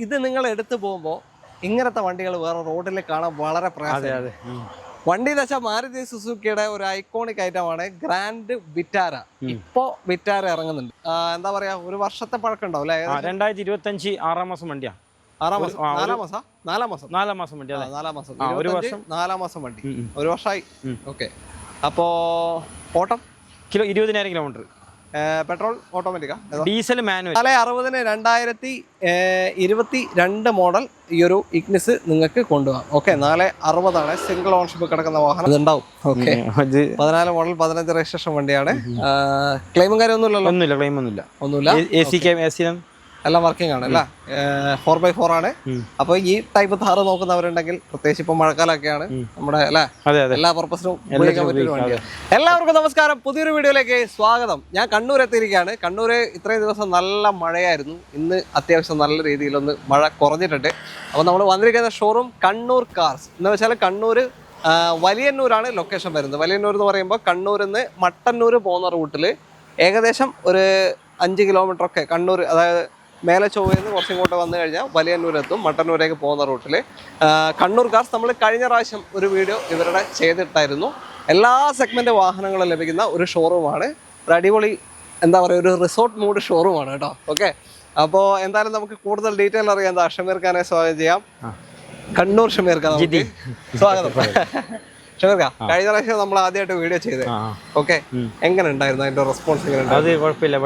ഇത് നിങ്ങൾ എടുത്തു പോകുമ്പോൾ ഇങ്ങനത്തെ വണ്ടികൾ വേറെ റോഡിൽ കാണാൻ വളരെ പ്രയാസം. വണ്ടി എന്ന് വെച്ചാൽ മാരുതി സുസുക്കിയുടെ ഒരു ഐക്കോണിക് ഐറ്റമാണ് ഗ്രാൻഡ് വിറ്റാര. ഇപ്പോ വിറ്റാര ഇറങ്ങുന്നുണ്ട്. എന്താ പറയാ, ഒരു വർഷത്തെ പഴക്കം ഉണ്ടാവും അല്ലേ? 2025 6 മാസം വണ്ടിയാ. 4 മാസം വണ്ടി. 4 മാസം വണ്ടി, ഒരു വർഷമായി. ഓക്കെ. അപ്പോ ഓട്ടം കിലോ 20,000 കിലോമീറ്റർ. പെട്രോൾ ഓട്ടോമാറ്റിക്കാ, ഡീസൽ മാനുവൽ. 460 2022 മോഡൽ ഈ ഒരു ഇഗ്നിസ് നിങ്ങൾക്ക് കൊണ്ടുപോകാം. ഓക്കെ, 460 സിംഗിൾ ഓൺഷിപ്പ് കിടക്കുന്ന വാഹനം ഇതുണ്ടാവും. ഓക്കെ, 14 മോഡൽ 15 രജിസ്ട്രേഷൻ വണ്ടിയാണ്. ക്ലെയിമും കാര്യമൊന്നുമില്ലല്ലോ? ഒന്നുമില്ല. AC എല്ലാം വർക്കിംഗ് ആണ് അല്ല? 4x4 ആണ്. അപ്പൊ ഈ ടൈപ്പ് താറ് നോക്കുന്നവരുണ്ടെങ്കിൽ, പ്രത്യേകിച്ച് ഇപ്പൊ മഴക്കാലൊക്കെയാണ്, നമ്മുടെ അല്ലെ എല്ലാ പർപ്പസിനും ഉപയോഗിക്കാൻ പറ്റിയ വണ്ടിയാണ്. എല്ലാവർക്കും നമസ്കാരം, പുതിയൊരു വീഡിയോയിലേക്ക് സ്വാഗതം. ഞാൻ കണ്ണൂർ എത്തിയിരിക്കുകയാണ്. കണ്ണൂര് ഇത്രയും ദിവസം നല്ല മഴയായിരുന്നു. ഇന്ന് അത്യാവശ്യം നല്ല രീതിയിലൊന്ന് മഴ കുറഞ്ഞിട്ടുണ്ട്. അപ്പൊ നമ്മൾ വന്നിരിക്കുന്ന ഷോറൂം കണ്ണൂർ കാർസ് എന്ന് വെച്ചാൽ കണ്ണൂർ വലിയന്നൂരാണ് ലൊക്കേഷൻ വരുന്നത്. വലിയന്നൂർ എന്ന് പറയുമ്പോൾ കണ്ണൂരിൽ നിന്ന് മട്ടന്നൂർ പോകുന്ന റൂട്ടിൽ ഏകദേശം ഒരു 5 കിലോമീറ്റർ ഒക്കെ കണ്ണൂർ, അതായത് മേലെ ചൊവ്വയിൽ നിന്ന് കുറച്ചും ഇങ്ങോട്ട് വന്നു കഴിഞ്ഞാൽ വലിയന്നൂരെത്തും. മട്ടന്നൂരേക്ക് പോകുന്ന റൂട്ടിൽ കണ്ണൂർ കാർസ് നമ്മൾ കഴിഞ്ഞ പ്രാവശ്യം ഒരു വീഡിയോ ഇവരുടെ ചെയ്തിട്ടായിരുന്നു. എല്ലാ സെഗ്മെന്റ് വാഹനങ്ങളും ലഭിക്കുന്ന ഒരു ഷോറൂമാണ്. ഒരു അടിപൊളി എന്താ പറയുക, ഒരു റിസോർട്ട് മൂഡ് ഷോറൂമാണ് കേട്ടോ. ഓക്കെ, അപ്പോൾ എന്തായാലും നമുക്ക് കൂടുതൽ ഡീറ്റെയിൽ അറിയാം. എന്താ ഷമീർ ഖാനെ സ്വാഗതം ചെയ്യാം. കണ്ണൂർ ഷമീർ ഖാൻ, സ്വാഗതം. ഷമീർ ഖാൻ, കഴിഞ്ഞ പ്രാവശ്യം നമ്മൾ ആദ്യമായിട്ട് വീഡിയോ ചെയ്തത്. ഓക്കെ, എങ്ങനെ ഉണ്ടായിരുന്നു അതിന്റെ റെസ്പോൺസ്? അത് കുഴപ്പമില്ല,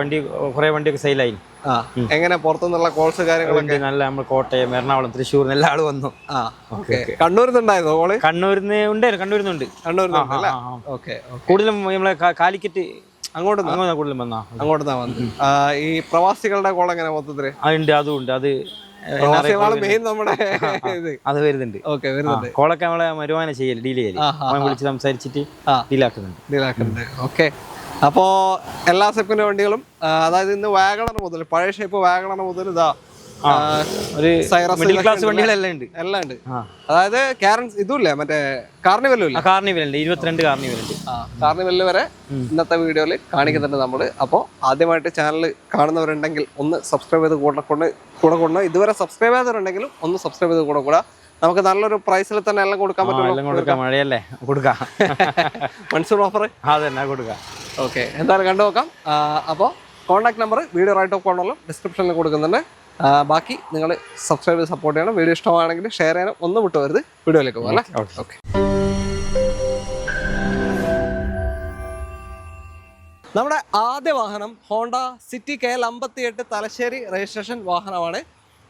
കുറെ വണ്ടിയൊക്കെ സെയിലായി. എങ്ങനെ പുറത്തുനിന്നുള്ള കോൾസ് കാര്യങ്ങളൊക്കെ? നല്ല നമ്മൾ കോട്ടയം, എറണാകുളം, തൃശ്ശൂർ എല്ലാ ആള് വന്നു. കണ്ണൂരിൽ നിന്നുണ്ടായിരുന്നു കോള്? കണ്ണൂരിൽ നിന്ന് ഉണ്ടായിരുന്നു. കൂടുതലും നമ്മളെ കാലിക്കറ്റ് അങ്ങോട്ടാ വന്നത്. ഈ പ്രവാസികളുടെ കോൾ എങ്ങനെ മൊത്തത്തില്? അതും ഉണ്ട്. അത് നമ്മുടെ വരുന്നുണ്ട്. കോളൊക്കെ നമ്മളെ വരുമാനം ചെയ്യല്, ഡീൽ വിളിച്ച് സംസാരിച്ചിട്ട് ഡീലാക്കുന്നുണ്ട്. ഓക്കെ, അപ്പോ എല്ലാ സെഗ്മെന്റ് വണ്ടികളും, അതായത് ഇന്ന് വാഗണർ മുതൽ, പഴയ ഷേപ്പ് വാഗണർ മുതൽ ഇതാ ഒരു മിഡിൽ ക്ലാസ് വണ്ടികളെല്ലാം ഉണ്ട്. അതായത് ഇതുമില്ലേ, മറ്റേ കാർണിവലും ഇല്ല? കാർണിവൽ ഉണ്ട്, 22 കാർണിവലിൽ വരെ ഇന്നത്തെ വീഡിയോയിൽ കാണിക്കുന്നുണ്ട് നമ്മള്. അപ്പോൾ ആദ്യമായിട്ട് ചാനൽ കാണുന്നവരുണ്ടെങ്കിൽ ഒന്ന് സബ്സ്ക്രൈബ് ചെയ്ത് കൂടെ കൊണ്ട്, ഇതുവരെ സബ്സ്ക്രൈബ് ചെയ്തവരുണ്ടെങ്കിലും ഒന്ന് സബ്സ്ക്രൈബ് ചെയ്ത് കൂടെ നമുക്ക് നല്ലൊരു പ്രൈസിൽ തന്നെ എല്ലാം കൊടുക്കാൻ പറ്റും. മഴയല്ലേ, കൊടുക്കാം. മൺസൂൺ ഓഫർ അതന്നെ കൊടുക്കാം. ഓക്കെ, എന്തായാലും കണ്ടു നോക്കാം. അപ്പോൾ contact number video right of കോർണറിലും ഡിസ്ക്രിപ്ഷനിൽ കൊടുക്കുന്നുണ്ട്. ബാക്കി നിങ്ങൾ സബ്സ്ക്രൈബ് ചെയ്ത് സപ്പോർട്ട് ചെയ്യണം. വീഡിയോ ഇഷ്ടമാണെങ്കിൽ ഷെയർ ചെയ്യണം. ഒന്നും വിട്ടുവരുത്. വീഡിയോയിലേക്ക് പോകാം അല്ലേ? ഓക്കെ, നമ്മുടെ ആദ്യ വാഹനം Honda city KL 58 Thalassery registration വാഹനമാണ്.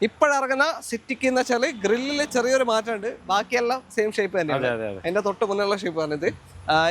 ഇപ്പോഴിറങ്ങുന്ന സിറ്റിക്ക് എന്ന് വെച്ചാൽ ഗ്രില്ലിൽ ചെറിയൊരു മാറ്റമുണ്ട്, ബാക്കിയെല്ലാം സെയിം ഷേപ്പ് തന്നെയാണ്. അതിന്റെ തൊട്ട് മുന്നുള്ള ഷേപ്പാണ് ഇത്.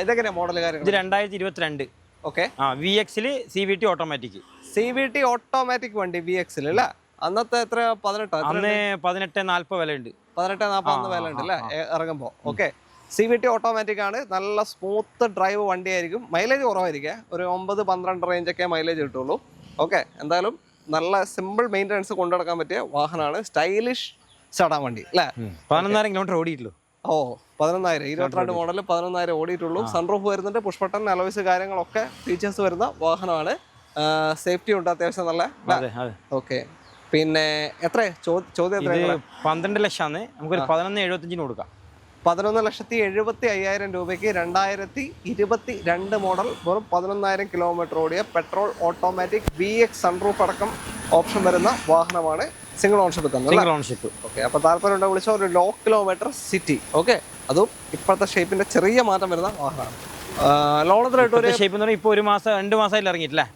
ഇതെങ്ങനെയാ മോഡൽ കാര്യങ്ങൾ? 2022. Okay, VX CVT automatic. CVT automatic വണ്ടി VX അല്ലേ? അന്നത്തെ എത്ര? 1840 വില ഉണ്ട്. 1840 വില ഉണ്ട് അല്ലേ ഇറങ്ങുമ്പോ? ഓക്കെ, CVT ഓട്ടോമാറ്റിക് ആണ്. നല്ല സ്മൂത്ത് ഡ്രൈവ് വണ്ടിയായിരിക്കും. മൈലേജ് കുറവായിരിക്കും, ഒരു 9-12 റേഞ്ചൊക്കെ മൈലേജ് കിട്ടുള്ളൂ. ഓക്കെ, എന്തായാലും നല്ല സിമ്പിൾ മെയിൻ്റെനൻസ് കൊണ്ടുനടക്കാൻ പറ്റിയ വാഹനമാണ്. സ്റ്റൈലിഷ് സഡാൻ വണ്ടി അല്ലേ? 11,000 കിലോമീറ്റർ ഓടിയിട്ടുള്ളൂ. 11,000 22 മോഡൽ 11,000 ഓടിയിട്ടുള്ളൂ. സൺറൂഫ് വരുന്നുണ്ട്, പുഷ് ബട്ടൺ, അലോയ്സ് കാര്യങ്ങളൊക്കെ ഫീച്ചേഴ്സ് വരുന്ന വാഹനമാണ്. സേഫ്റ്റി ഉണ്ട് അത്യാവശ്യം നല്ല. ഓക്കെ, പിന്നെ എത്ര ചോദ്യം? 12 ലക്ഷമാണ്. നമുക്കൊരു 11,75 കൊടുക്കാം. 11,75,000 രൂപയ്ക്ക് 2022 മോഡൽ വെറും 11,000 കിലോമീറ്റർ ഓടിയ പെട്രോൾ ഓട്ടോമാറ്റിക് VX സൺറൂഫ് അടക്കം ഓപ്ഷൻ വരുന്ന വാഹനമാണ്. സിംഗിൾ ഓൺഷിപ്പ് തന്നെ. ഓക്കെ, അപ്പൊ താല്പര്യം ഉണ്ടെങ്കിൽ വിളിച്ച ഒരു ലോ കിലോമീറ്റർ സിറ്റി. ഓക്കെ, അതും ഇപ്പോഴത്തെ ഷേപ്പിന്റെ ചെറിയ മാറ്റം വരുന്ന വാഹനമാണ്. ലോണത്തിലായിട്ട് ഒരു ഷേപ്പ് എന്ന് പറഞ്ഞാൽ ഇപ്പൊ 1 മാസം 2 മാസമായിട്ട് ഇറങ്ങിയിട്ടില്ലേ?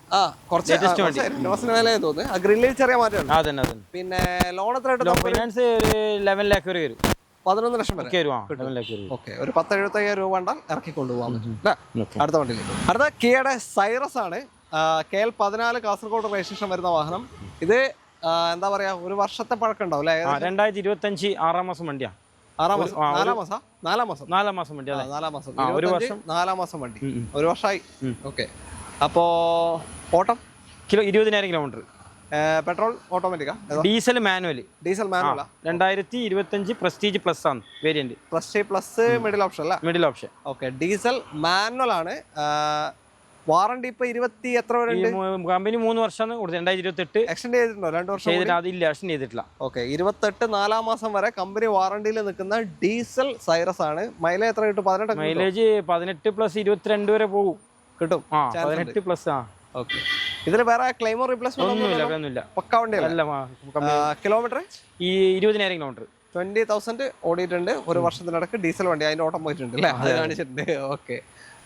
കുറച്ച് 2 മാസത്തിന് മേലെ തോന്നുന്നു. ആ ഗ്രില്ലിൽ ചെറിയ മാറ്റമുണ്ട്. പിന്നെ ലോണത്തിലായിട്ട് ഫൈനാൻസ് ഒരു 11 ലക്ഷം വരെ വരും. 11 ലക്ഷം വരെ. ഓക്കെ, ഒരു 10,75,000 രൂപ ഉണ്ടാൽ ഇറക്കി കൊണ്ടുപോകാൻ പറ്റും. അടുത്ത വണ്ടിയിലേക്ക്. അടുത്ത കിയയുടെ സൈറസ് ആണ്. KL 14 കാസർഗോഡ് രജിസ്ട്രേഷൻ വരുന്ന വാഹനം. ഇത് എന്താ പറയാ, ഒരു വർഷത്തെ പഴക്കം ഉണ്ടാവും അല്ലേ? 2025 6 മാസം വണ്ടിയാ. 4 മാസം വണ്ടി. ഒരു മാസം വണ്ടി, ഒരു വർഷമായി. ഓക്കെ, അപ്പോ ഓട്ടം കിലോ 20,000 കിലോമീറ്റർ. പെട്രോൾ ഓട്ടോമാറ്റിക്കാ? Diesel manual. 2025 പ്രസ്റ്റീജ് പ്ലസ് ആണ് variant. Prestige plus middle option അല്ല? Middle option. Okay, diesel manual ആണ്. വാറണ്ടി ഇപ്പൊ 20 എത്ര വരെ കമ്പനി 3 വർഷമാണ് കൊടുത്തത്. 2028 എക്സ്റ്റെൻഡ് ചെയ്തിട്ടുണ്ടോ? 2 വർഷം ചെയ്തിട്ട് അതില്ല, എക്സ്റ്റെൻഡ് ചെയ്തിട്ടില്ല. ഓക്കെ, 28 4 മാസം വരെ കമ്പനി വാറണ്ടിയിൽ നിൽക്കുന്ന ഡീസൽ സൈറസ് ആണ്. മൈലേജ് എത്ര കിട്ടും? 18? മൈലേജ് 18 പ്ലസ് 22 വരെ പോകും, കിട്ടും. 18 പ്ലസ്. ഓക്കെ, ഇതിൽ വേറെ ക്ലെയിമോ റീപ്ലേസ്മെന്റ് ഒന്നുമില്ല, പക്ക വണ്ടിയല്ല. കിലോമീറ്റർ ഈ 20,000 കിലോമീറ്റർ 20,000 ഓടിയിട്ടുണ്ട്. ഒരു വർഷത്തിനിടക്ക് ഡീസൽ വണ്ടി അതിന്റെ ഓട്ടം പോയിട്ടുണ്ട് അല്ലേ? അത് കാണിച്ചിട്ടുണ്ട്. ഓക്കെ,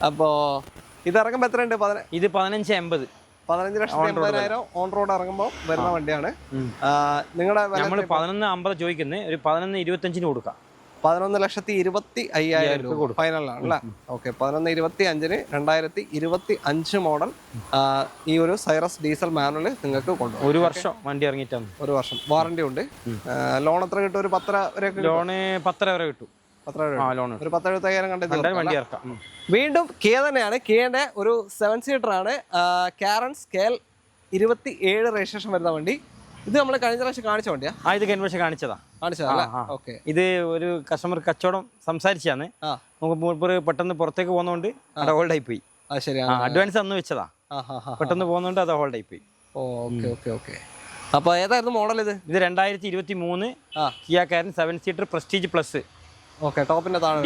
അപ്പോ ഇത് ഇറങ്ങുമ്പോൾ എത്രയുണ്ട്? ഇത് 15,80. 15,80,000 ഓൺ റോഡ് ഇറങ്ങുമ്പോൾ വരുന്ന വണ്ടിയാണ്. നിങ്ങളുടെ നമ്മൾ 11,50 ചോദിക്കുന്നത്, ഒരു 11,25 കൊടുക്കാം. 11,25,000 രൂപ ഫൈനലാണ് അല്ലേ? ഓക്കെ, 11,25,000 2025 മോഡൽ ഈ ഒരു സൈറസ് ഡീസൽ മാനുവൽ നിങ്ങൾക്ക് കൊണ്ടുപോകും. 1 വർഷം വണ്ടി ഇറങ്ങിയിട്ടാണ്. 1 വർഷം വാറണ്ടി ഉണ്ട്. ലോൺ എത്ര കിട്ടും? ഒരു 10 വരെ? ലോണ് 10 വരെ കിട്ടും. ഒരു 10,75,000 കണ്ടത് വണ്ടി ഇറക്കാം. വീണ്ടും കിയ തന്നെയാണ്. കിയന്റെ ഒരു 7 സീറ്റർ ആണ്. കാരൻസ് KL 27 രജിസ്ട്രേഷൻ വരുന്ന വണ്ടി. ഇത് നമ്മൾ കഴിഞ്ഞ പ്രാവശ്യം കാണിച്ച വണ്ടിയാ? ഇത് കഴിഞ്ഞ പ്രാവശ്യം കാണിച്ചതാ. ഓക്കെ, ഇത് ഒരു കസ്റ്റമർ കച്ചവടം സംസാരിച്ചാണ്. നമുക്ക് പെട്ടെന്ന് പുറത്തേക്ക് പോകുന്നതുകൊണ്ട് അത് ഹോൾഡ് ആയി പോയി. അഡ്വാൻസ് അന്ന് വെച്ചതാ, പെട്ടെന്ന് പോകുന്നതുകൊണ്ട് അത് ഹോൾഡ് ആയി പോയി. ഓക്കെ. അപ്പൊ ഏതായിരുന്നു മോഡൽ? ഇത് 2023 Kia Carens 7 seater prestige plus. Okay, ടോപ്പിന്റെ താഴെ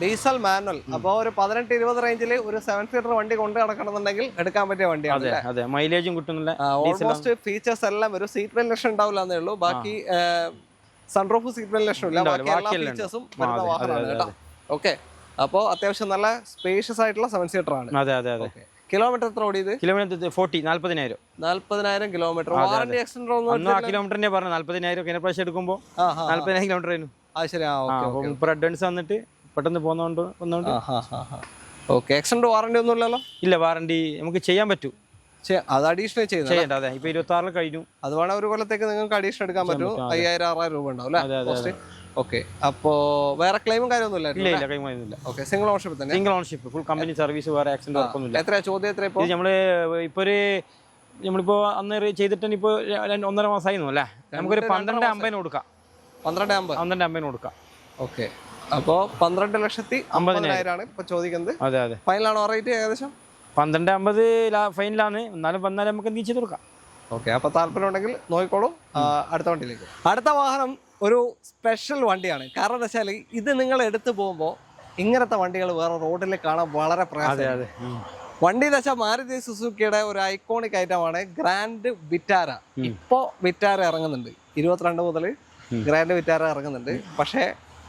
ഡീസൽ മാനുവൽ. അപ്പോൾ ഒരു 18-20 റേഞ്ചിൽ ഒരു 7 സീറ്റർ വണ്ടി കൊണ്ട് നടക്കണമെന്നുണ്ടെങ്കിൽ എടുക്കാൻ പറ്റിയ വണ്ടിയാണ്. അതെ, മൈലേജും കിട്ടുന്നില്ല. ഓൾമോസ്റ്റ് ഫീച്ചേഴ്സ് എല്ലാം ഒരു സീറ്റ് വെന്റിലേഷൻ ഉണ്ടാവില്ല എന്നേ ഉള്ളൂ. ബാക്കി സൺറൂഫ് സീറ്റ് വെന്റിലേഷൻ ഇല്ല. ബാക്കി എല്ലാ ഫീച്ചേഴ്സും വരുന്ന വാഹനമാണ് കേട്ടോ. ഓക്കെ, അപ്പോൾ അത്യാവശ്യം നല്ല സ്പേഷ്യസ് ആയിട്ടുള്ള 7 സീറ്റർ ആണ്. അതെ. കിലോമീറ്റർ എത്ര ഓടിയത്? Kilometre 40,000 kilometre. വാറണ്ടി എക്സ്റ്റൻഡർ ഒന്നും കിലോമീറ്ററിന്റെ പറഞ്ഞു 40,000 കഴിഞ്ഞ പ്രാവശ്യം എടുക്കുമ്പോൾ 40,000 കിലോമീറ്റർ ആയിരുന്നു. അഡ്വാൻസ് വന്നിട്ട് പെട്ടെന്ന് പോകുന്നോണ്ട്. ഓക്കെ, എക്സ്റ്റൻഡ് വാറണ്ടി ഒന്നും ഇല്ലല്ലോ? ഇല്ല, വാറണ്ടി നമുക്ക് ചെയ്യാൻ പറ്റും. അത് അഡീഷണൽ ചെയ്യേണ്ട. അതെ, ഇപ്പൊ 26 കഴിഞ്ഞു. അത് വേണേ ഒരു കൊല്ലത്തേക്ക് നിങ്ങൾക്ക് അഡീഷണൽ എടുക്കാൻ പറ്റും. 5,000-6,000 രൂപ ഉണ്ടാവും അല്ലേ? ഓക്കെ, അപ്പോ വേറെ ക്ലെയിമും കാര്യമൊന്നുമില്ല? ഇല്ല, ക്ലെയിമൊന്നുമില്ല. ഓക്കെ, സിംഗിൾ ഓണർഷിപ്പ് തന്നെ? Single ownership, full company service, വേറെ ആക്സിഡന്റ് വർക്കൊന്നുമില്ല. എത്രയാ ചോദ്യം? എത്ര ഇപ്പൊ നമ്മളിപ്പോ അന്ന് ചെയ്തിട്ട് ഇപ്പൊ 1.5 മാസമായി അല്ലേ? നമുക്കൊരു 12,50 കൊടുക്കാം. 12,50 കൊടുക്കാം. ഓക്കെ, അപ്പോ 12,50,000 ഇപ്പൊ ചോദിക്കുന്നത്. അതെ. ഫൈനലാണോ റേറ്റ്? ഏകദേശം 12,50 ഫൈനലാണ്. എന്നാലും വന്നാലും നമുക്ക് നീച്ച് കൊടുക്കാം. ഓക്കെ, അപ്പൊ താല്പര്യം ഉണ്ടെങ്കിൽ നോക്കിക്കോളൂ. അടുത്ത വണ്ടിയിലേക്ക്. അടുത്ത വാഹനം ഒരു സ്പെഷ്യൽ വണ്ടിയാണ്. കാരണം എന്താ വെച്ചാൽ ഇത് നിങ്ങൾ എടുത്തു പോകുമ്പോൾ ഇങ്ങനത്തെ വണ്ടികൾ വേറെ റോഡിൽ കാണാൻ വളരെ പ്രയാസമാണ്. വണ്ടി എന്ന് വെച്ചാൽ മാരുതി സുസുക്കിയുടെ ഒരു ഐക്കോണിക് ഐറ്റമാണ് ഗ്രാൻഡ് വിറ്റാര. ഇപ്പോ വിറ്റാര ഇറങ്ങുന്നുണ്ട്, 22 മുതൽ ഗ്രാൻഡ് വിറ്റാര ഇറങ്ങുന്നുണ്ട്. പക്ഷേ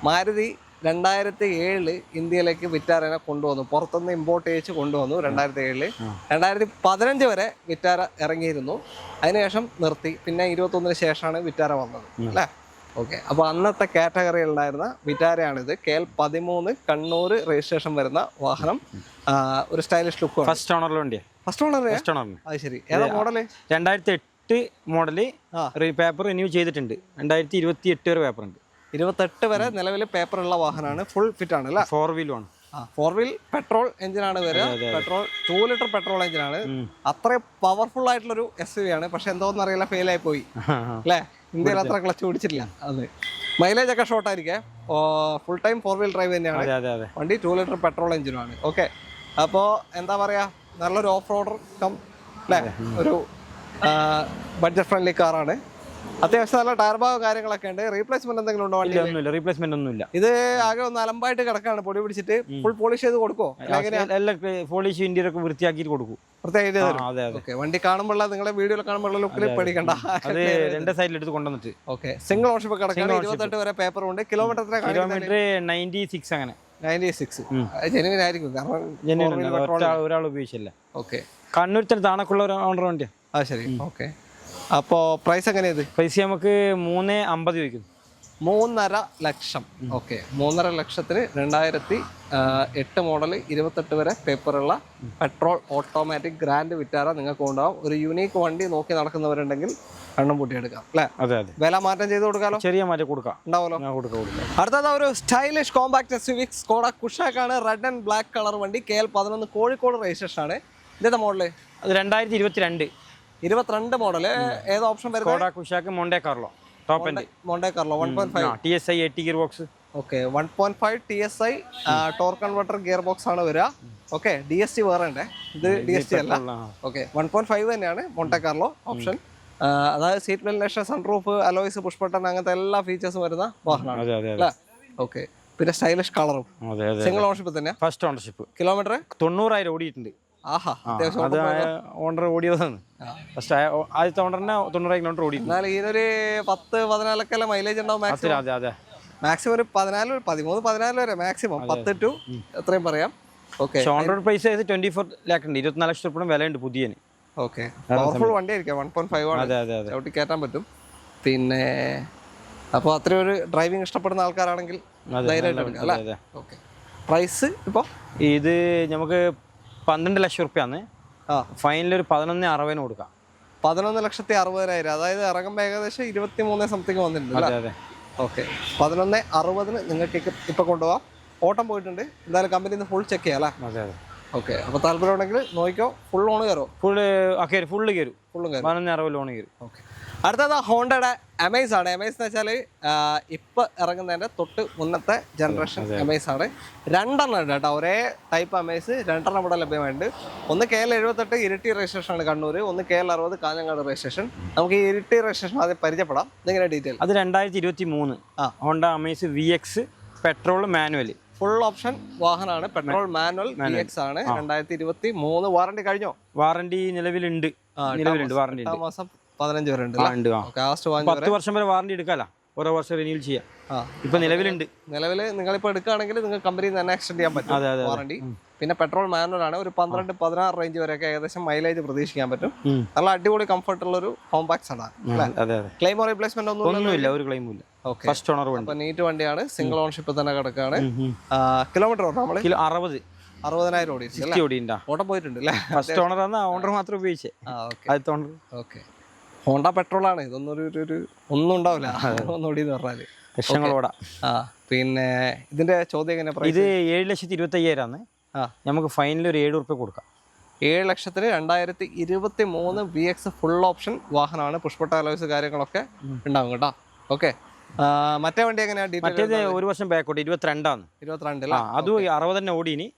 മാരുതി 2007 ഇന്ത്യയിലേക്ക് വിറ്റാരനെ കൊണ്ടുവന്നു. പുറത്തുനിന്ന് ഇമ്പോർട്ട് ചെയ്ത് കൊണ്ടുവന്നു 2007. 2015 വരെ വിറ്റാര ഇറങ്ങിയിരുന്നു. അതിനുശേഷം നിർത്തി. പിന്നെ 21 ശേഷമാണ് വിറ്റാര വന്നത് അല്ലേ? ഓക്കെ, അപ്പോൾ അന്നത്തെ കാറ്റഗറിയിൽ ഉണ്ടായിരുന്ന വിറ്റാരയാണിത്. KL 13 കണ്ണൂർ രജിസ്ട്രേഷൻ വരുന്ന വാഹനം. ഒരു സ്റ്റൈലിഷ് ലുക്ക്. ഫസ്റ്റ് ഓണറിലെ വണ്ടിയാണ്. First owner? അത് ശരി. ഏതാ മോഡല്? 2008 മോഡല്. പേപ്പർ റിന്യൂ ചെയ്തിട്ടുണ്ട്. 2028 വരെ പേപ്പർ ഉണ്ട്. 28 വരെ നിലവിൽ പേപ്പർ ഉള്ള വാഹനമാണ്. ഫുൾ ഫിറ്റ് ആണ് അല്ലേ? 4 വീൽ ആണ്. 4 വീൽ പെട്രോൾ എഞ്ചിനാണ് വരിക. പെട്രോൾ 2 ലിറ്റർ പെട്രോൾ എഞ്ചിനാണ്. അത്രയും പവർഫുൾ ആയിട്ടുള്ളൊരു SUV ആണ്. പക്ഷെ എന്തോന്ന് അറിയില്ല, ഫെയിൽ ആയി പോയി അല്ലേ? ഇന്ത്യയിൽ അത്ര ക്ലച്ച് പിടിച്ചിട്ടില്ല. അത് മൈലേജ് ഒക്കെ ഷോർട്ട് ആയിരിക്കും. ഫുൾ ടൈം 4 വീൽ ഡ്രൈവ് തന്നെയാണ് വണ്ടി. 2 ലിറ്റർ പെട്രോൾ എഞ്ചിനാണ്. ഓക്കെ, അപ്പോൾ എന്താ പറയാ, നല്ലൊരു ഓഫ് റോഡർ കം അല്ലേ? ഒരു ബഡ്ജറ്റ് ഫ്രണ്ട്ലി കാറാണ്. അത്യാവശ്യം നല്ല ടയർ ഭാഗം കാര്യങ്ങളൊക്കെ ഉണ്ട്. റീപ്ലേസ്മെന്റ് എന്തെങ്കിലും ഉണ്ടോ? ഒന്നുമില്ല, റീപ്ലേസ്മെന്റ് ഒന്നുമില്ല. ഇത് ആകെ ഒന്ന് അലമ്പായിട്ട് കിടക്കാണ്, പൊടി പിടിച്ചിട്ട്. ഫുൾ പോളിഷ് ചെയ്ത് കൊടുക്കോ? പോളിഷ് ഇന്ത്യയിലൊക്കെ വൃത്തിയാക്കിയിട്ട് കൊടുക്കും. വണ്ടി കാണുമ്പോൾ നിങ്ങളെ വീഡിയോയിൽ കാണുമ്പോൾ ലുക്കിൽ പേടിക്കണ്ട. അത് 2 സൈഡിൽ എടുത്ത് കൊണ്ടുവന്നിട്ട്. ഓക്കെ, സിംഗിൾ ഓണർഷിപ്പ് കിടക്കാണ്. 28 വരെ പേപ്പർ ഉണ്ട്. കിലോമീറ്റർ 96 അങ്ങനെ. 96 ജെനുവിൻ ആയിരിക്കും. കാരണം ഒരാൾ ഉപയോഗിച്ചില്ല. ഓക്കെ, കണ്ണൂർ താണക്കുള്ള ഒരു ഓണർ വണ്ടിയാണ്. ആ ശരി. ഓക്കെ, അപ്പോ പ്രൈസ് എങ്ങനെയത്? പ്രൈസ് നമുക്ക് 3.50 ചോദിക്കുന്നു. 3.5 ലക്ഷം. ഓക്കെ, 3.5 ലക്ഷത്തിന് 2008 മോഡൽ 28 വരെ പേപ്പറുള്ള പെട്രോൾ ഓട്ടോമാറ്റിക് ഗ്രാൻഡ് വിറ്റാര നിങ്ങൾക്ക് ഉണ്ടാവും. ഒരു യുണീക്ക് വണ്ടി നോക്കി നടക്കുന്നവരുണ്ടെങ്കിൽ എണ്ണം പൂട്ടിയെടുക്കാം അല്ലേ? അതെ. വില മാറ്റം ചെയ്ത് കൊടുക്കാമല്ലോ? ചെറിയ മാറ്റം കൊടുക്കാം, ഉണ്ടാവുമല്ലോ. അടുത്തത് ഒരു stylish compact SUV Skoda Kushaq ആണ്. റെഡ് ആൻഡ് ബ്ലാക്ക് കളർ വണ്ടി. KL 11 കോഴിക്കോട് രജിസ്ട്രേഷൻ ആണ്. ഇതേതാ മോഡല്? അത് 2022 മോഡല്. ഏത് ഓപ്ഷൻ വരുന്നത്? Skoda Kushaq Monte Carlo top end. Monte Carlo 1.5 TSI 80 gear box. Okay, 1.5 TSI torque converter gear box ആണ് വരിക. Okay DST വേറെ ഉണ്ട്, ഇത് DST അല്ല. ഓക്കെ 1.5 തന്നെയാണ് മോണ്ടെ കാർലോ ഓപ്ഷൻ. അതായത് seat ventilation, sunroof, alloys, push button, അങ്ങനത്തെ എല്ലാ ഫീച്ചേഴ്സും വരുന്ന വാഹനമാണ് അല്ലേ? ഓക്കെ. പിന്നെ സ്റ്റൈലിഷ് കളറും. സിംഗിൾ ഓണർഷിപ്പ് തന്നെ. First ownership. കിലോമീറ്റർ 90,000 ഓടിയിട്ടുണ്ട്. ആഹാ, ഓണർ ഓടിയതാണ്. ഫസ്റ്റ് ആദ്യത്തെ ഓണറിന് 90,000 കിലോമീറ്റർ ഓടിയിട്ടുണ്ട്. എന്നാൽ ഇതിനൊരു 10-14 മൈലേജ് ഉണ്ടാവും മാക്സിമം. മാക്സിമം ഒരു 13-14 വരെ മാക്സിമം. 10 to എത്രയും പറയാം. Okay. On road price 24 lakh ഉണ്ട്. 24 ലക്ഷം രൂപ വിലയുണ്ട് പുതിയന്. ഓക്കെ. പവർഫുൾ വണ്ടി ആയിരിക്കാം. 1.5 ആണ്. ചവിട്ടി കയറ്റാൻ പറ്റും. പിന്നെ അപ്പോൾ അത്രയും ഒരു ഡ്രൈവിംഗ് ഇഷ്ടപ്പെടുന്ന ആൾക്കാരാണെങ്കിൽ ധൈര്യമായിട്ട് എടുക്കാം അല്ലേ? ഓക്കെ. പ്രൈസ് ഇപ്പോൾ ഇത് നമുക്ക് 12 ലക്ഷം റുപ്യാണ്. ഫൈനൽ ഒരു 11,60 കൊടുക്കാം. 11,60,000. അതായത് ഇറങ്ങുമ്പോൾ ഏകദേശം 23 സംതിങ് വന്നിട്ടുണ്ട്. ഓക്കെ. 11,60 നിങ്ങൾക്ക് ഇപ്പൊ കൊണ്ടുപോകാം. ഓട്ടം പോയിട്ടുണ്ട്. എന്തായാലും കമ്പനിയിൽ നിന്ന് ഫുൾ ചെക്ക് ചെയ്യാം അല്ലേ? ഓക്കെ. അപ്പോൾ താല്പര്യം ഉണ്ടെങ്കിൽ നോക്കിക്കോ. ഫുൾ ഓൺ കയറോ? ഫുള്ളും കയറും. ഫുള്ളും കയറും. 11,60 ലോൺ കയറും. ഓക്കെ. അടുത്തത് ഹോണ്ടയുടെ അമേസ് ആണ്. അമേസ് എന്ന് വെച്ചാൽ ഇപ്പം ഇറങ്ങുന്നതിൻ്റെ തൊട്ട് മുന്നത്തെ ജനറേഷൻ അമേസ് ആണ്. 2 ഉണ്ട് കേട്ടോ. ഒരേ ടൈപ്പ് അമേസ് 2 ഇവിടെ ലഭ്യമായിട്ടുണ്ട്. ഒന്ന് KL 78 ഇരിട്ടി രജിസ്ട്രേഷൻ ആണ് കണ്ണൂർ, ഒന്ന് KL 60 കാഞ്ഞങ്ങാട് രജിസ്ട്രേഷൻ. നമുക്ക് ഈ ഇരിട്ടി രജിസ്ട്രേഷൻ ആദ്യം പരിചയപ്പെടാം. ഇതിങ്ങനെ ഡീറ്റെയിൽ. അത് 2023 Honda Amaze VX petrol manual full option വാഹനമാണ്. പെട്രോൾ മാനുവൽ VX ആണ്. 2023. വാറണ്ടി കഴിഞ്ഞോ? വാറണ്ടി നിലവിലുണ്ട്. വാറണ്ടി 8 മാസം 15 വരെ ഉണ്ട്. 10 വർഷം വരെ വാറണ്ടി എടുക്കാലോ. ഓരോ വർഷം റിന്യൂവൽ ചെയ്യാം. ഇപ്പൊ നിലവിലുണ്ട്. നിലവിൽ നിങ്ങളിപ്പോൾ എടുക്കുകയാണെങ്കിൽ നിങ്ങൾക്ക് കമ്പനിയിൽ തന്നെ എക്സ്റ്റെൻഡ് ചെയ്യാൻ പറ്റും വാറണ്ടി. പിന്നെ പെട്രോൾ മാനുവൽ ആണ്. ഒരു 12-16 റേഞ്ച് വരെയൊക്കെ ഏകദേശം മൈലേജ് പ്രതീക്ഷിക്കാൻ പറ്റും. നല്ല അടിപൊളി കംഫർട്ട് ഉള്ള ഒരു കോമ്പാക്ട് ആണ്. ക്ലെയിമോ റീപ്ലേസ്മെന്റ് ഒന്നുമില്ല. ഒരു ക്ലെയിമും ഇല്ല. ഫസ്റ്റ് ഓണർ വണ്ടി. നീറ്റ് വണ്ടിയാണ്. സിംഗിൾ ഓണർഷിപ്പ് തന്നെ കിടക്കുകയാണ്. കിലോമീറ്റർ നമ്മള് 60,000 ഓടി. ഓട്ടം പോയിട്ടുണ്ട് അല്ലേ? ഫസ്റ്റ് ഓണർ ആണ്. ഓണർ മാത്രം ഉപയോഗിച്ചേ. ഓക്കെ. ഹോണ്ട പെട്രോൾ ആണ്. ഇതൊന്നും ഒരു ഒന്നും ഉണ്ടാവില്ല ഒന്നുകൂടി എന്ന് പറഞ്ഞാല് ലക്ഷങ്ങളോടാ. പിന്നെ ഇതിന്റെ ചോദ്യം എങ്ങനെ? ഇത് 7,25,000 ആണ്. നമുക്ക് ഫൈനൽ ഒരു 7 റുപ്യ കൊടുക്കാം. 7 ലക്ഷത്തിന് 2023 VX ഫുൾ ഓപ്ഷൻ വാഹനമാണ്. പുഷ്പട്ട അലോയ്സ് കാര്യങ്ങളൊക്കെ ഉണ്ടാവും കേട്ടോ. ഓക്കെ. മറ്റേ വണ്ടി എങ്ങനെയാണ്? മറ്റേത് ഒരു വർഷം ബാക്കോട്ട് 22 ആണ്. 22 അതും 60 തന്നെ ഓടിനി.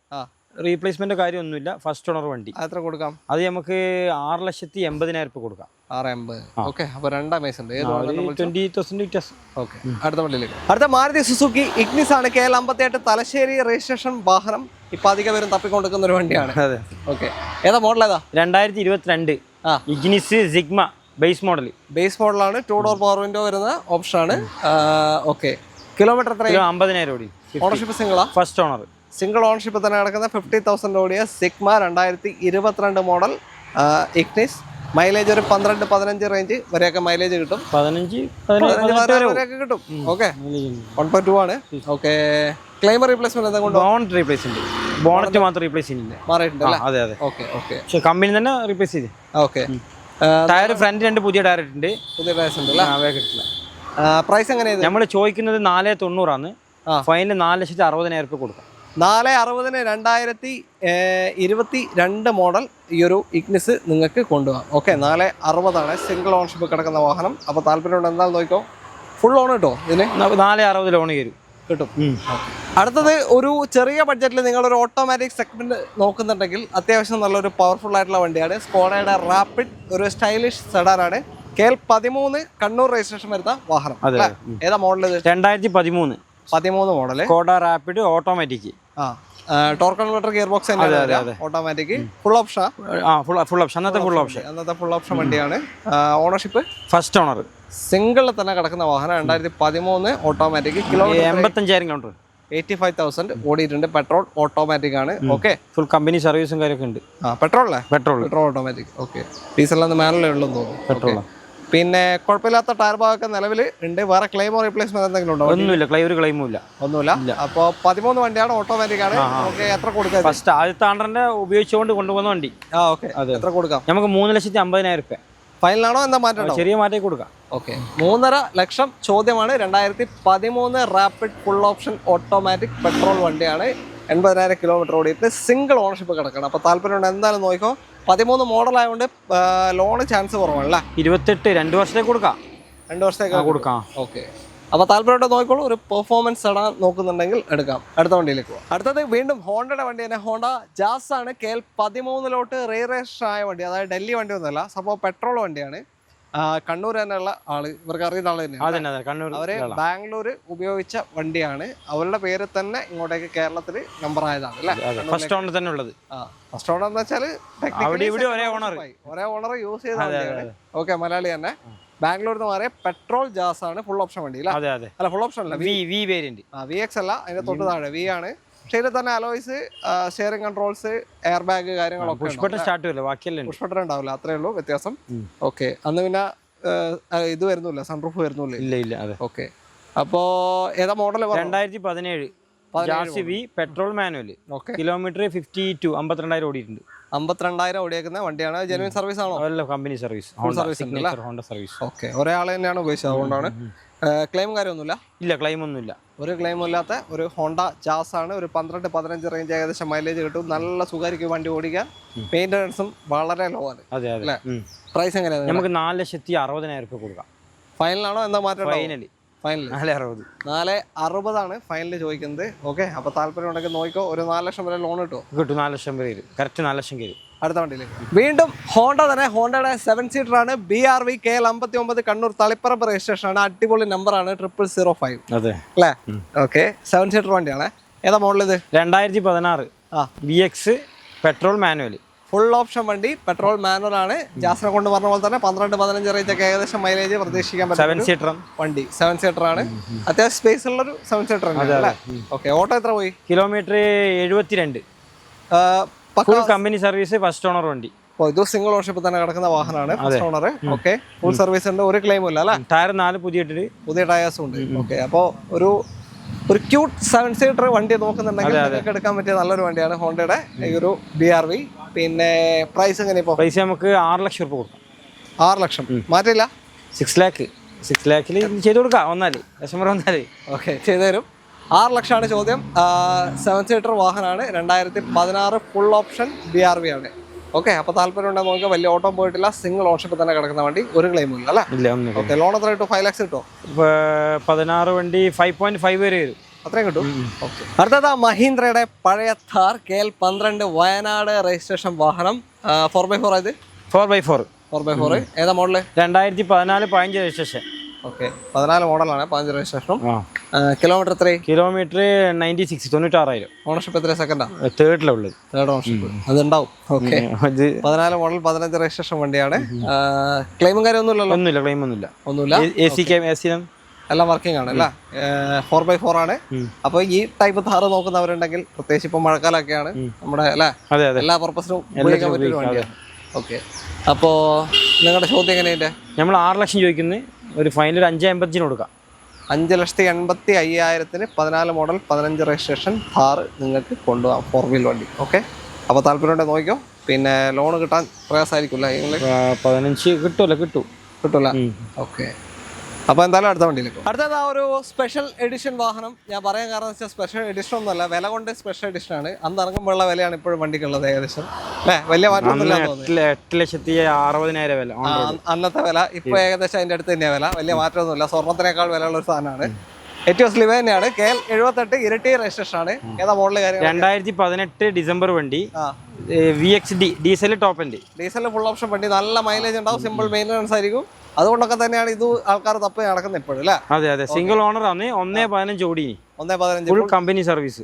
റീപ്ലേസ്മെന്റ് കാര്യമൊന്നുമില്ല. ഫസ്റ്റ് ഓണർ വണ്ടി. എത്ര കൊടുക്കാം? അത് നമുക്ക് 6,80,000 രൂപ കൊടുക്കാം. 6,80,000. ഓക്കെ. അപ്പോൾ 2 അമേസ് ഉണ്ട്. 20,000 വ്യത്യാസം. ഓക്കെ. അടുത്ത വണ്ടിയിലേക്ക്. അടുത്ത മാരുതി സുസുക്കി ഇഗ്നിസ് ആണ്. KL 58 തലശ്ശേരി രജിസ്ട്രേഷൻ വാഹനം. ഇപ്പൊ അധികം പേരും തപ്പിക്കൊണ്ടിരിക്കുന്ന ഒരു വണ്ടിയാണ്. അതെ. ഓക്കെ. ഏതാ മോഡൽ? ഏതാ? 2022 Ignis sigma base model. Base മോഡലാണ്. 2 ഡോർ പവർ വിൻഡോ വരുന്ന ഓപ്ഷൻ ആണ്. ഓക്കെ. കിലോമീറ്റർ എത്ര? 50,000 ഓടി. ഓണർഷിപ്പ് സിംഗിളാ? First owner. സിംഗിൾ ഓണർഷിപ്പ് തന്നെ കിടക്കുന്ന 50,000 ഓടിയ സിഗ്മ 2022 മോഡൽ ഇഗ്നിസ്. മൈലേജ് ഒരു 12-15 റേഞ്ച് വരെയൊക്കെ മൈലേജ് കിട്ടും. 15 വരെയൊക്കെ കിട്ടും. ഓക്കെ. 1.2 ആണ്. ഓക്കെ. ക്ലെയിമർ റീപ്ലേസ്മെന്റ് എന്താ കൊണ്ട്? ബോണറ്റ് റീപ്ലേസ് ഉണ്ട്. ബോണറ്റ് മാത്രം റീപ്ലേസ് ചെയ്യുന്നില്ല. മാറിയിട്ടുണ്ട് അല്ലേ? അതെ. ഓക്കെ. പക്ഷെ കമ്പനി തന്നെ റീപ്ലേസ് ചെയ്ത്. ഓക്കെ. ടയർ ഫ്രണ്ട് 2 പുതിയ ടയർ ഇട്ടുണ്ട്. പുതിയ ടയർസ് ഉണ്ട് അല്ലേ? പ്രൈസ് എങ്ങനെയാണ്? നമ്മൾ ചോദിക്കുന്നത് 4,90 ആണ്. ഫൈനൽ 4,60,000 രൂപ കൊടുക്കാം. 4,60,000 2022 മോഡൽ ഈ ഒരു ഇഗ്നിസ് നിങ്ങൾക്ക് കൊണ്ടുപോകാം. ഓക്കെ. 4,60,000 സിംഗിൾ ഓണർഷിപ്പ് കിടക്കുന്ന വാഹനം. അപ്പോൾ താല്പര്യമുണ്ട് എന്തായാലും നോക്കിക്കോ. ഫുൾ ഓൺ കിട്ടോ ഇതിന്? 4,60 ലോൺ കിട്ടും. അടുത്തത് ഒരു ചെറിയ ബഡ്ജറ്റിൽ നിങ്ങളൊരു ഓട്ടോമാറ്റിക് സെഗ്മെന്റ് നോക്കുന്നുണ്ടെങ്കിൽ അത്യാവശ്യം നല്ലൊരു പവർഫുൾ ആയിട്ടുള്ള വണ്ടിയാണ്. സ്കോഡയുടെ റാപ്പിഡ്. ഒരു സ്റ്റൈലിഷ് സെഡാനാണ്. KL 13 കണ്ണൂർ രജിസ്ട്രേഷൻ വരുന്ന വാഹനം. ഏതാ model? 2013 model. Skoda Rapid automatic. Torque converter gear box automatic. Full option. Full option. അന്നത്തെ ഫുൾ ഓപ്ഷൻ വണ്ടിയാണ്. Ownership first owner. സിംഗിളിൽ തന്നെ കിടക്കുന്ന വാഹനം. 2013 ഓട്ടോമാറ്റിക്. Kilometre 85,000 kilometre. 85,000 ഓടിയിട്ടുണ്ട്. പെട്രോൾ ഓട്ടോമാറ്റിക് ആണ്. ഓക്കെ. ഫുൾ കമ്പനി സർവീസും കാര്യമൊക്കെ ഉണ്ട്. Petrol automatic. ഓക്കെ. ഡീസലിന് മാനുവലേ ഉള്ളൂ തോന്നുന്നു. പെട്രോൾ. പിന്നെ കുഴപ്പമില്ലാത്ത ടയർ ഭാഗമൊക്കെ നിലവിൽ ഉണ്ട്. വേറെ ക്ലെയിമോ റീപ്ലേസ്മെന്റ് എന്തെങ്കിലും ഉണ്ടോ? ഒന്നുമില്ല. ക്ലെയിമും ഇല്ല. ഒന്നുമില്ല. അപ്പോൾ 13 വണ്ടിയാണ്. ഓട്ടോമാറ്റിക് ആണ്. ഓക്കെ. എത്ര കൊടുക്കാം? ഫസ്റ്റ് ആദ്യത്തെ ആണ്ടറിന്റെ ഉപയോഗിച്ചുകൊണ്ട് കൊണ്ടുപോകുന്ന വണ്ടി. ഓക്കെ. എത്ര കൊടുക്കാം? നമുക്ക് 3,50,000 രൂപ. ഫൈനലാണോ? എന്താ മാറ്റം? ചെറിയ മാറ്റം കൊടുക്കാം. ഓക്കെ. 3.5 ലക്ഷം ചോദ്യമാണ്. 2013 rapid full option automatic petrol വണ്ടിയാണ്. 80,000 കിലോമീറ്റർ ഓടിയിട്ട് സിംഗിൾ ഓണർഷിപ്പ് കിടക്കണം. അപ്പോൾ താല്പര്യമുണ്ട് എന്തായാലും നോക്കിക്കോ. 13 മോഡൽ ആയതുകൊണ്ട് ലോണ് ചാൻസ് കുറവാണല്ലേ? 28 2 വർഷത്തേക്ക് കൊടുക്കാം. 2 വർഷത്തേക്ക് കൊടുക്കാം. ഓക്കെ. അപ്പോൾ താല്പര്യമായിട്ട് നോക്കിക്കോളൂ. ഒരു പെർഫോമൻസ് ഇടാൻ നോക്കുന്നുണ്ടെങ്കിൽ എടുക്കാം. അടുത്ത വണ്ടിയിലേക്ക് പോകാം. അടുത്തത് വീണ്ടും ഹോണ്ടയുടെ വണ്ടി തന്നെ. ഹോണ്ട ജാസ് ആണ്. KL13 റീരജിസ്റ്റർ ആയ വണ്ടി. അതായത് ഡൽഹി വണ്ടി ഒന്നുമല്ല, സംഭവം പെട്രോൾ വണ്ടിയാണ്. കണ്ണൂർ തന്നെയുള്ള ആള്, ഇവർക്ക് അറിയുന്ന ആള് തന്നെയാണ്. അവര് ബാംഗ്ലൂർ ഉപയോഗിച്ച വണ്ടിയാണ്. അവരുടെ പേര് തന്നെ ഇങ്ങോട്ടേക്ക് കേരളത്തിൽ നമ്പർ ആയതാണ് അല്ലേ? ഫസ്റ്റ് ഓണർ തന്നെ ഉള്ളത്. ഫസ്റ്റ് ഓണർ എന്ന് വെച്ചാൽ ഒരേ ഓണർ യൂസ് ചെയ്ത വണ്ടിയാണ്. ഓക്കെ, മലയാളി തന്നെ. ബാംഗ്ലൂരിൽ നിന്ന് മാറിയ പെട്രോൾ ജാസ് ആണ്. ഫുൾ ഓപ്ഷൻ വണ്ടി അല്ല, ഫുൾ ഓപ്ഷൻ അല്ല, VX അല്ല, അതിന്റെ തൊട്ട് താഴെ V ആണ്. പക്ഷേ ഇതിൽ തന്നെ alloys, steering controls, air bag കാര്യങ്ങളൊക്കെ പുഷ് ബട്ടൺ ഉണ്ടാവില്ല, അത്രേ ഉള്ളൂ വ്യത്യാസം. ഓക്കെ, അന്ന് പിന്നെ ഇത് വരുന്നില്ല, സൺറൂഫ് വരുന്നില്ല. ഓക്കെ, അപ്പോ ഏതാ മോഡൽ? 2017 petrol manual. കിലോമീറ്റർ 52,000 ഓടിയിട്ടുണ്ട്. 52,000 ഓടിയേക്കുന്ന വണ്ടിയാണ്. ജെനുവിൻ സർവീസ് ആണോ? Company service, Honda service. Okay, ഒരേ ആൾ തന്നെയാണ് ഉപയോഗിച്ചത്, അതുകൊണ്ടാണ്. ക്ലെയിം കാര്യമൊന്നുമില്ല? ഇല്ല, ക്ലെയിം ഒന്നുമില്ല. ഒരു ക്ലെയിമും ഇല്ലാത്ത ഒരു ഹോണ്ട ജാസ് ആണ്. ഒരു 12-15 റേഞ്ച് ഏകദേശം മൈലേജ് കിട്ടും. നല്ല സുഖമായിരിക്കും വണ്ടി ഓടിക്കാൻ. മെയിൻ്റനൻസും വളരെ ലോ ആണ് അല്ലേ? പ്രൈസ് എങ്ങനെയാണ്? നമുക്ക് 4,60,000 രൂപ കൊടുക്കാം. ഫൈനലാണോ എന്താ മാറ്റം? ഫൈനൽ 4,60,000 ഫൈനൽ ചോദിക്കുന്നത്. ഓക്കെ, അപ്പോൾ താല്പര്യം ഉണ്ടെങ്കിൽ നോക്കിക്കോ. ഒരു 4 ലക്ഷം വരെ ലോൺ കിട്ടും. 4 ലക്ഷം വരെ കറക്റ്റ് 4 ലക്ഷം കയറും. അടുത്ത വണ്ടിയിലേക്ക് വീണ്ടും ഹോണ്ട തന്നെ. ഹോണ്ടയുടെ 7 സീറ്റർ ആണ്. BRV KL59 Kannur Taliparamba registration ആണ്. അടിപൊളി നമ്പറാണ്, 0005 അല്ലേ? ഓക്കെ, 7 സീറ്റർ വണ്ടിയാണ്. ഏതാ മോഡൽ ഇത്? 2016 VX petrol manual. Full option വണ്ടി, പെട്രോൾ മാനുവൽ ആണ്. ജാസിനെ കൊണ്ട് പറഞ്ഞ പോലെ തന്നെ 12-15 റേഞ്ച് ഒക്കെ ഏകദേശം മൈലേജ് പ്രതീക്ഷിക്കാൻ പറ്റും. 7 സീറ്റർ വണ്ടി, 7 സീറ്റർ ആണ്. അത്യാവശ്യം സ്പേസ് ഉള്ളൊരു 7 സീറ്റർ ആണ്. ഓക്കെ, ഓട്ടോ എത്ര പോയി? Kilometre 72. Full company service, first owner വണ്ടി. ഇത് സിംഗിൾ ഓണർഷിപ്പ് തന്നെ കിടക്കുന്ന വാഹനമാണ്, first owner. Okay, full service ഉണ്ട്, ഒരു ക്ലെയിമും ഇല്ല അല്ലേ? ടയർ 4 പുതിയ ടയേഴ്സും ഉണ്ട്. ഓക്കെ, അപ്പോൾ ഒരു ക്യൂട്ട് 7 സീറ്റർ വണ്ടി നോക്കുന്നുണ്ടെങ്കിൽ നിങ്ങൾക്ക് എടുക്കാൻ പറ്റിയ നല്ലൊരു വണ്ടിയാണ് ഹോണ്ടയുടെ ഈ ഒരു BRV. പിന്നെ പ്രൈസ് എങ്ങനെ? ഇപ്പോൾ പ്രൈസ് നമുക്ക് 6 ലക്ഷം രൂപ കൊടുക്കാം. 6 ലക്ഷം മാറ്റില്ല? 6 ലാഖിൽ ചെയ്ത് കൊടുക്കാം. കസ്റ്റമർ വന്നാല് ഓക്കെ, ചെയ്തു തരും. 6 ലക്ഷമാണ് ചോദ്യം. 7 സീറ്റർ വാഹനമാണ്. 2016 ഫുൾ ഓപ്ഷൻ BRV ആണ്. ഓക്കെ, അപ്പോൾ താല്പര്യം ഉണ്ടെങ്കിൽ നോക്കുക. വലിയ ഓട്ടോ പോയിട്ടില്ല, സിംഗിൾ ഓണർഷിപ്പ് തന്നെ കിടക്കുന്ന വണ്ടി, ഒരു ക്ലെയിമും ഇല്ല അല്ലേ? ഓക്കെ, ലോൺ എത്ര കിട്ടും? 5 ലക്ഷം കിട്ടുമോ? 16 വണ്ടി 5.5 വരെ വരും, അത്രയും കിട്ടും. ഓക്കെ, അടുത്തത് മഹീന്ദ്രയുടെ പഴയ ഥാർ KL12 വയനാട് രജിസ്ട്രേഷൻ വാഹനം. 4x4 ഇത്? 4x4. ഏതാ മോഡല്? 2014-15 രജിസ്ട്രേഷൻ. ഓക്കെ, 14 മോഡലാണ്, 15 രജിസ്ട്രേഷനും. കിലോമീറ്റർ എത്ര? കിലോമീറ്റർ 96,000. ഓണർഷിപ്പ് എത്ര? സെക്കൻഡാ? തേർഡ് ഓണർഷിപ്പ് അതുണ്ടാവും. ഓക്കെ, 14 മോഡൽ 15 രജിസ്ട്രേഷൻ വണ്ടിയാണ്. ക്ലെയിമും കാര്യം ഒന്നുമില്ല. ക്ലെയിം ഒന്നുമില്ല. എല്ലാം വർക്കിംഗ് ആണ് അല്ല? 4x4 ആണ്. അപ്പോൾ ഈ ടൈപ്പ് ഥാറ് നോക്കുന്നവരുണ്ടെങ്കിൽ, പ്രത്യേകിച്ച് ഇപ്പോൾ മഴക്കാലൊക്കെയാണ്, നമ്മുടെ അല്ലേ, എല്ലാ പർപ്പസിനും ഉപയോഗിക്കാൻ പറ്റിയ വണ്ടിയാണ്. ഓക്കെ, അപ്പോൾ നിങ്ങളുടെ ചോദ്യം എങ്ങനെയുണ്ട്? നമ്മൾ 6 ലക്ഷം ചോദിക്കുന്നത്, ഒരു ഫൈനൽ 5,50 കൊടുക്കാം. 5,85,000 14 മോഡൽ 15 രജിസ്ട്രേഷൻ ഥാർ നിങ്ങൾക്ക് കൊണ്ടുപോകാം, 4 വീൽ വണ്ടി. ഓക്കെ, അപ്പോൾ താല്പര്യം ഉണ്ടെങ്കിൽ നോക്കിക്കോ. പിന്നെ ലോൺ കിട്ടാൻ പ്രയാസമായിരിക്കില്ല? 15 കിട്ടൂല. ഓക്കെ, അപ്പോൾ എന്തായാലും അടുത്ത വണ്ടിയിലേക്ക്. അടുത്തത് ആ ഒരു സ്പെഷ്യൽ എഡിഷൻ വാഹനം. ഞാൻ പറയാൻ കാരണം വെച്ചാൽ സ്പെഷ്യൽ എഡിഷൻ ഒന്നുമല്ല, വില കൊണ്ട് സ്പെഷ്യൽ എഡിഷൻ ആണ്. അന്ന് ഇറങ്ങുമ്പോഴുള്ള വിലയാണ് ഇപ്പോഴും വണ്ടിക്കുള്ളത് ഏകദേശം അല്ലേ? വലിയ മാറ്റമൊന്നുമില്ല. 8,60,000 വില അന്നത്തെ വില. ഇപ്പോൾ ഏകദേശം അതിൻ്റെ അടുത്ത് തന്നെയാണ് വില. വലിയ മാറ്റമൊന്നുമില്ല. സ്വർണ്ണത്തിനേക്കാൾ വിലയുള്ള ഒരു സാധനമാണ്. ഏറ്റവും സ്ലിവ തന്നെയാണ്. KL78 ഇരട്ടി രജിസ്ട്രേഷൻ ആണ്. ഏതാ മോഡൽ കാര്യം? 2018 ഡിസംബർ വണ്ടി. VXD diesel top end. Diesel full option വണ്ടി, നല്ല മൈലേജ് ഉണ്ടാവും, സിമ്പിൾ മെയിൻ്റനൻസ് ആയിരിക്കും. അതുകൊണ്ടൊക്കെ തന്നെയാണ് ഇത് ആൾക്കാർ തപ്പ് നടക്കുന്നത് ഇപ്പോഴും അല്ലേ? അതെ, സിംഗിൾ ഓണർ ആണ്. 1.15 ഓടി, 1.15 ഫുൾ കമ്പനി സർവീസ്,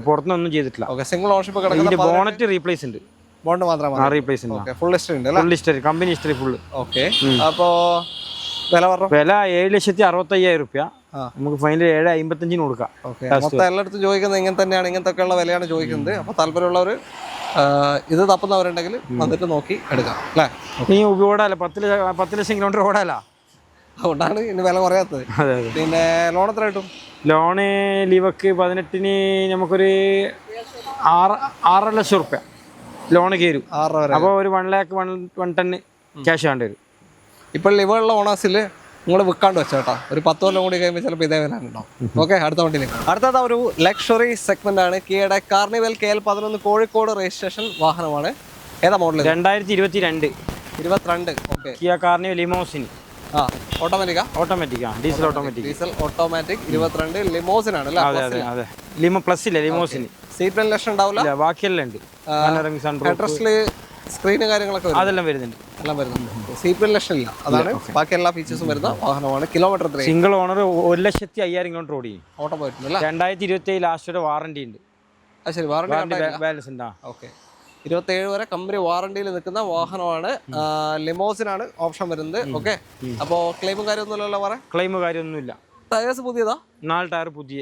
പുറത്തൊന്നും ചെയ്തിട്ടില്ല. ഓക്കെ, സിംഗിൾ ഓണർഷിപ്പ് കിടക്കുന്ന ബോണറ്റ് റീപ്ലേസ് ഉണ്ട്. ബോണ്ട് മാത്രമാണ് റീപ്ലേസ് ഉണ്ട്. ഫുൾ ഹിസ്റ്ററി ഉണ്ട് അല്ലേ? Full history, company history full. Okay, അപ്പോൾ വില 7,65,000 രൂപ. നമുക്ക് ഫൈനൽ 7,55 കൊടുക്കാം. മൊത്തം എല്ലായിടത്തും ചോദിക്കുന്നത് ഇങ്ങനെ തന്നെയാണ്, ഇങ്ങനത്തെ ഉള്ള വിലയാണ് ചോദിക്കുന്നത്. അപ്പോൾ താല്പര്യമുള്ളവർ ഇത് തപ്പുന്നവരുണ്ടെങ്കിൽ വന്നിട്ട് നോക്കി എടുക്കാം അല്ലേ? നീ ഓടാല 10 ലക്ഷം കിലോമീറ്റർ ഓടാല, അതുകൊണ്ടാണ് ഇനി വില കുറയാത്തത്. പിന്നെ ലോൺ എത്ര കിട്ടും? ലോണ് ലീവക്ക് 18-ന് നമുക്കൊരു 6 ലക്ഷം റുപ്യ ലോണ് കയറും. അപ്പോൾ ഒരു 1 ലാഖ് 110 ക്യാഷ് വേണ്ടി വരും. ഇപ്പോൾ ലിവുള്ള ഓണേഴ്സിൽ നിങ്ങൾ വിൽക്കാണ്ട് വെച്ചേട്ടാ, ഒരു 10 കൊല്ലം കൂടി കഴിയുമ്പോൾ ചിലപ്പോൾ ഇതേ വില ഉണ്ടാവും. ഓക്കെ, അടുത്ത വണ്ടിയിലേക്ക്. അടുത്തത് ഒരു ലക്ഷറി സെഗ്മെന്റ് ആണ്. കിയയുടെ കാർണിവൽ KL11 കോഴിക്കോട് രജിസ്ട്രേഷൻ വാഹനമാണ്. ഏതാ model? 2022. Okay, Kia carnival limousine. ആ ഓട്ടോമാറ്റിക്കാ ഓട്ടോമാറ്റിക്കാ diesel automatic. Diesel automatic 22 limousine ആണ് അല്ലേ? അതെ അതെ അതെ. ലിമോ പ്ലസ് ഇല്ല ലിമോസിന്. സീറ്റ് വെന്റിലേഷൻ ഉണ്ടാവില്ല? ഇല്ല, ബാക്കിയെല്ലാം ഉണ്ട്. ഹെഡ്രസ്റ്റില് സ്ക്രീന് കാര്യങ്ങളൊക്കെ അതെല്ലാം വരുന്നുണ്ട്. എല്ലാം വരുന്നുണ്ട്. സീറ്റ് വെന്റിലേഷൻ ഇല്ല, അതാണ് ബാക്കി എല്ലാ ഫീച്ചേഴ്സും വരുന്ന വാഹനമാണ്. കിലോമീറ്റർ സിംഗിൾ ഓണർ 1,05,000 കിലോമീറ്റർ ഓടി. ഓട്ടം പോയിട്ടുണ്ട്. 2027 ലാസ്റ്റ് വാറണ്ടി ഉണ്ട്. ശരി, വാറണ്ടി ബാലൻസ് ഉണ്ടാ. ഓക്കെ, 27 വരെ കമ്പനി വാറണ്ടിയിൽ നിൽക്കുന്ന വാഹനമാണ്. ലിമോസിനാണ് ഓപ്ഷൻ വരുന്നത്. ഓക്കെ, അപ്പോൾ ക്ലെയിമും കാര്യമൊന്നുമില്ലല്ലോ? പറയാം ക്ലെയിം കാര്യമൊന്നുമില്ല. ടയേഴ്സ് പുതിയതാ? 4 ടയർ പുതിയ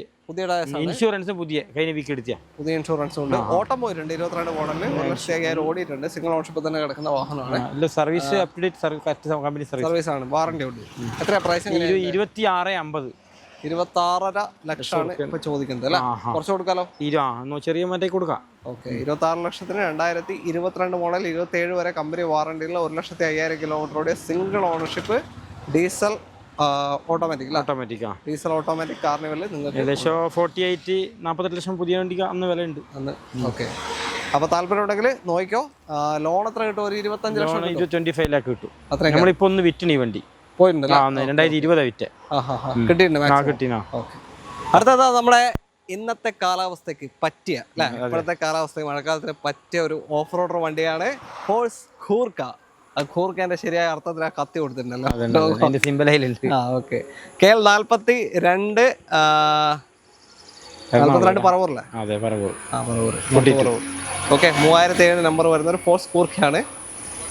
ടയേഴ്സ്. ഇൻഷുറൻസ് പുതിയ കഴിഞ്ഞ വീക്ക് എടുത്തിയ പുതിയ ഇൻഷുറൻസ് ഉണ്ട്. ഓട്ടം പോയിട്ടുണ്ട്. 22 മോഡലിൽ 1,05,000 ഓടിയിട്ടുണ്ട്. സിംഗിൾ ഓൺഷിപ്പ് തന്നെ കിടക്കുന്ന വാഹനമാണ്. സർവീസ് അപ്ഡേറ്റ് കമ്പനി സർവീസ് ആണ്. വാറണ്ടി ഉണ്ട്. എത്രയാ പ്രൈസ്? 26,50. 26.5 ലക്ഷമാണ് ഇപ്പൊ ചോദിക്കുന്നത് അല്ലേ? കുറച്ച് കൊടുക്കാലോ? ചെറിയ മറ്റേ കൊടുക്കാം. ഓക്കെ, 26 ലക്ഷത്തിന് 2022 മോഡൽ 27 വരെ കമ്പനി വാറണ്ടിയുള്ള 1,05,000 കിലോമീറ്റർ ഓടിയ single ownership diesel automatic. Diesel automatic കാർണിവലിൽ നിങ്ങൾക്ക് ഏകദേശം 48-48 ലക്ഷം പുതിയ വണ്ടിക്ക് അന്ന് വില ഉണ്ട് അന്ന്. ഓക്കെ, അപ്പൊ താല്പര്യം ഉണ്ടെങ്കിൽ നോക്കിക്കോ. ലോൺ എത്ര കിട്ടും? ഒരു 25 ലക്ഷം 25 ലാഖ് കിട്ടും. നമ്മളിപ്പോ ഒന്ന് വിറ്റിന് ഈ വണ്ടി പോയിട്ടുണ്ടല്ലോ. 2020 വിറ്റ് കിട്ടിയിട്ടുണ്ട്. അടുത്തത് നമ്മുടെ ഇന്നത്തെ കാലാവസ്ഥയ്ക്ക് പറ്റിയ അല്ലെ, ഇപ്പോഴത്തെ കാലാവസ്ഥ മഴക്കാലത്തിന് പറ്റിയ ഒരു ഓഫ് റോഡർ വണ്ടിയാണ് ഹോഴ്സ് കൂർക്ക. ഖൂർഖാന്റെ ശരിയായ അർത്ഥത്തിൽ ആ കത്തി കൊടുത്തിട്ടുണ്ടല്ലോ. KL 42 പറവൂറല്ലേ? ഓക്കെ, 3007 നമ്പർ വരുന്ന ഒരു ഫോഴ്സ് കൂർഖയാണ്.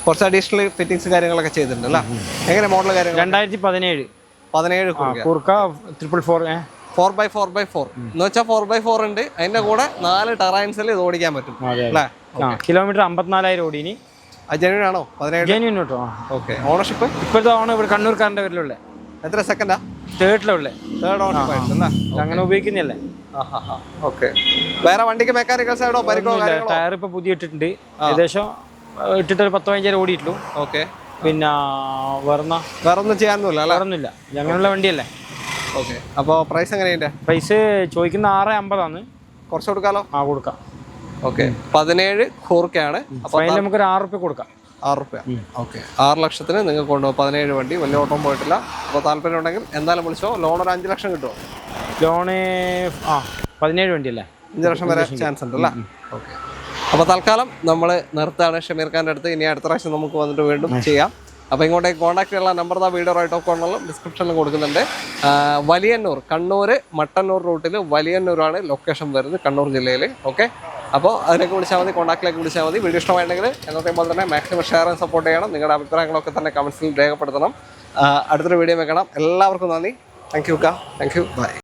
കുറച്ച് അഡീഷണൽ ഫിറ്റിംഗ്സ് കാര്യങ്ങളൊക്കെ ചെയ്തിട്ടുണ്ട് അല്ലേ? എങ്ങനെ മോഡൽ കാര്യങ്ങൾ? 2017 കൂർക്ക 444 4x4x4 എന്ന് വെച്ചാൽ 4x4 ഉണ്ട്. അതിന്റെ കൂടെ 4 ടെറൈൻസിൽ ഇത് ഓടിക്കാൻ പറ്റും അല്ലേ? കിലോമീറ്റർ 54,000 ഓടിനി. ജെന്യൂൻ ആണോ? 17. ഓക്കെ, ഓണർഷിപ്പ് ഇപ്പോഴത്തെ ഓണർ ഇവിടെ കണ്ണൂർക്കാരൻ്റെ പേരിലുള്ള. എത്ര സെക്കൻഡാ? തേർഡ് ഓണർഷിപ്പ് ആയിട്ടല്ലേ? അങ്ങനെ ഉപയോഗിക്കുന്നില്ലേ? ഓക്കെ, വേറെ വണ്ടിക്ക് മെക്കാനിക്കൽ സൈഡോ പരിക്കോ? ടയർ ഇപ്പൊ പുതിയ ഇട്ടിട്ടുണ്ട്. ഏകദേശം ഇട്ടിട്ട് ഒരു 10-15 ഓടിയിട്ടുള്ളൂ. ഓക്കെ, പിന്നെ വേറെ ഒന്നും ചെയ്യാനൊന്നുമില്ല? വേറൊന്നുമില്ല, ഞങ്ങളുള്ള വണ്ടിയല്ലേ. ഓക്കെ, അപ്പോൾ പ്രൈസ് എങ്ങനെയുണ്ട്? പ്രൈസ് ചോദിക്കുന്ന 650 കുറച്ച് കൊടുക്കാലോ? കൊടുക്കാം. ഓക്കെ, 17 ഖൂർക്കയാണ്. അപ്പോൾ നമുക്കൊരു 6 റുപ്യ കൊടുക്കാം. 6 റുപ്യ. ഓക്കെ, 6 ലക്ഷത്തിന് നിങ്ങൾക്ക് കൊണ്ടുപോകും. 17 വണ്ടി, വലിയ ഓട്ടം പോയിട്ടില്ല. അപ്പോൾ താല്പര്യം ഉണ്ടെങ്കിൽ എന്തായാലും വിളിച്ചോ. ലോൺ ഒരു 5 ലക്ഷം കിട്ടുമോ? ലോണ് 17 വണ്ടിയല്ലേ, 5 ലക്ഷം വരെ ചാൻസ് ഉണ്ട് അല്ലേ? ഓക്കെ, അപ്പോൾ തൽക്കാലം നമ്മൾ നിർത്താണ് ഷമീർ ഖാൻ്റെ അടുത്ത്. ഇനി അടുത്ത പ്രാവശ്യം നമുക്ക് വന്നിട്ട് വീണ്ടും ചെയ്യാം. അപ്പോൾ ഇങ്ങോട്ടേക്ക് കോൺടാക്ട് ചെയ്യാനുള്ള നമ്പർ വീഡിയോ റൈറ്റ് ഓഫ് കോർണറിലും ഡിസ്ക്രിപ്ഷനിലും കൊടുക്കുന്നുണ്ട്. വലിയന്നൂർ, കണ്ണൂർ മട്ടന്നൂർ റൂട്ടിൽ വലിയന്നൂരാണ് ലൊക്കേഷൻ വരുന്നത്, കണ്ണൂർ ജില്ലയിൽ. ഓക്കെ, അപ്പോൾ അതിലേക്ക് വിളിച്ചാൽ മതി, കോൺടാക്റ്റിലേക്ക് വിളിച്ചാൽ മതി. വീഡിയോ ഇഷ്ടമായിട്ടുണ്ടെങ്കിൽ എന്നത്തെ പോലെ തന്നെ മാക്സിമം ഷെയർ ആൻഡ് സപ്പോർട്ട് ചെയ്യണം. നിങ്ങളുടെ അഭിപ്രായങ്ങളൊക്കെ തന്നെ കമൻസിൽ രേഖപ്പെടുത്തണം. അടുത്തൊരു വീഡിയോ വെക്കണം. എല്ലാവർക്കും നന്ദി. Thank you. ബൈ.